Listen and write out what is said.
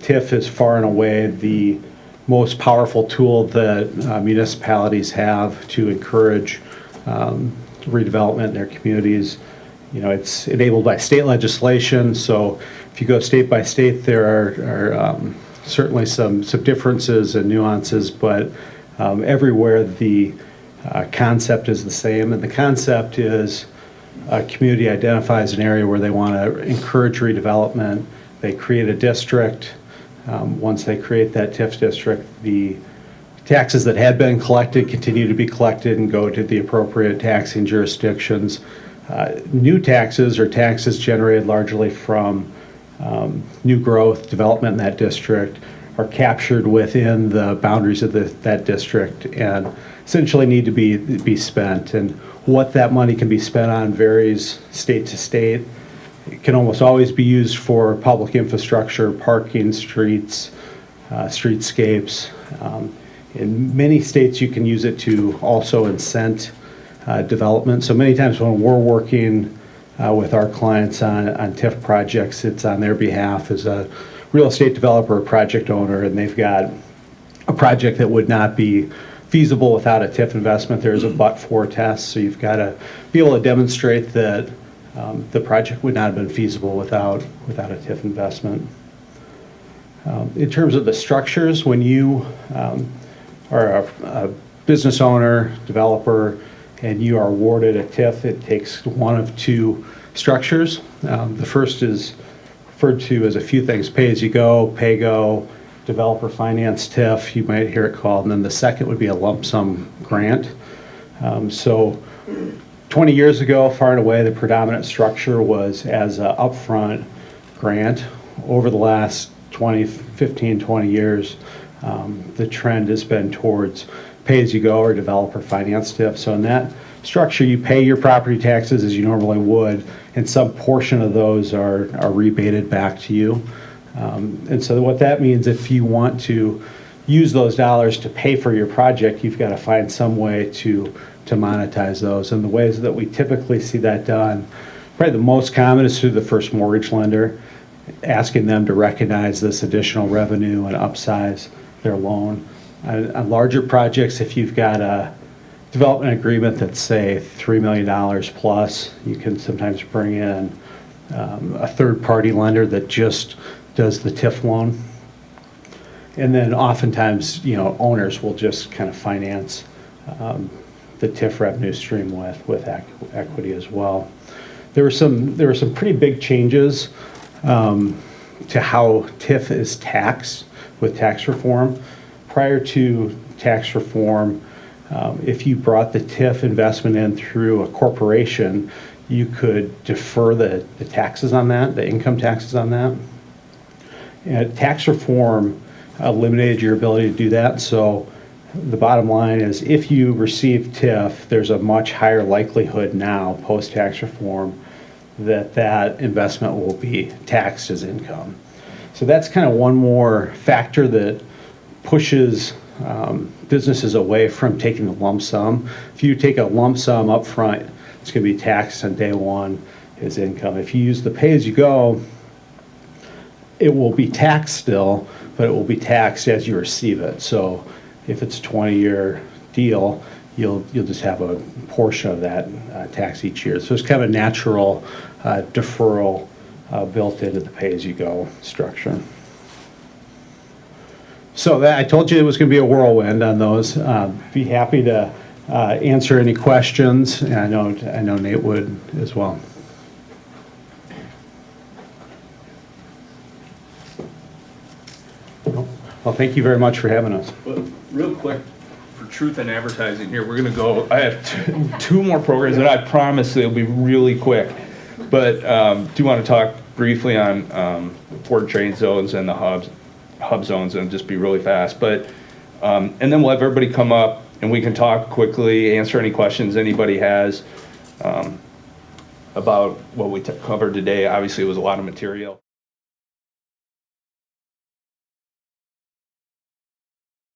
TIF is far and away the most powerful tool that municipalities have to encourage redevelopment in their communities. You know, it's enabled by state legislation, so if you go state by state, there are certainly some differences and nuances, but everywhere the concept is the same, and the concept is a community identifies an area where they want to encourage redevelopment. They create a district. Once they create that TIF district, the taxes that had been collected continue to be collected and go to the appropriate taxing jurisdictions. New taxes or taxes generated largely from new growth, development in that district, are captured within the boundaries of that district and essentially need to be spent. And what that money can be spent on varies state to state. It can almost always be used for public infrastructure, parking, streets, streetscapes. In many states, you can use it to also incent development. So many times when we're working with our clients on TIF projects, it's on their behalf as a real estate developer or project owner, and they've got a project that would not be feasible without a TIF investment. There's a but-for test, so you've got to be able to demonstrate that the project would not have been feasible without a TIF investment. In terms of the structures, when you are a business owner, developer, and you are awarded a TIF, it takes one of two structures. The first is referred to as a few things: pay-as-you-go, pay-go, developer finance TIF, you might hear it called, and then the second would be a lump sum grant. So 20 years ago, far and away, the predominant structure was as an upfront grant. Over the last 15, 20 years, the trend has been towards pay-as-you-go or developer finance TIF. So in that structure, you pay your property taxes as you normally would, and some portion of those are rebated back to you. And so what that means, if you want to use those dollars to pay for your project, you've got to find some way to monetize those. And the ways that we typically see that done, probably the most common is through the first mortgage lender, asking them to recognize this additional revenue and upsize their loan. On larger projects, if you've got a development agreement that's, say, $3 million plus, you can sometimes bring in a third-party lender that just does the TIF loan. And then oftentimes, you know, owners will just kind of finance the TIF revenue stream with equity as well. There were some pretty big changes to how TIF is taxed with tax reform. Prior to tax reform, if you brought the TIF investment in through a corporation, you could defer the taxes on that, the income taxes on that. And tax reform eliminated your ability to do that. So the bottom line is, if you receive TIF, there's a much higher likelihood now, post-tax reform, that investment will be taxed as income. So that's kind of one more factor that pushes businesses away from taking the lump sum. If you take a lump sum up front, it's going to be taxed on day one as income. If you use the pay-as-you-go, it will be taxed still, but it will be taxed as you receive it. So if it's a 20-year deal, you'll just have a portion of that tax each year. So it's kind of a natural deferral built into the pay-as-you-go structure. So I told you it was going to be a whirlwind on those. Be happy to answer any questions, and I know Nate would as well. Well, thank you very much for having us. Well, real quick, for truth in advertising here, we're going to go. I have two more programs, and I promise they'll be really quick. But do want to talk briefly on Ford train zones and the hub zones, and just be really fast. But and then we'll have everybody come up, and we can talk quickly, answer any questions anybody has about what we covered today. Obviously, it was a lot of material.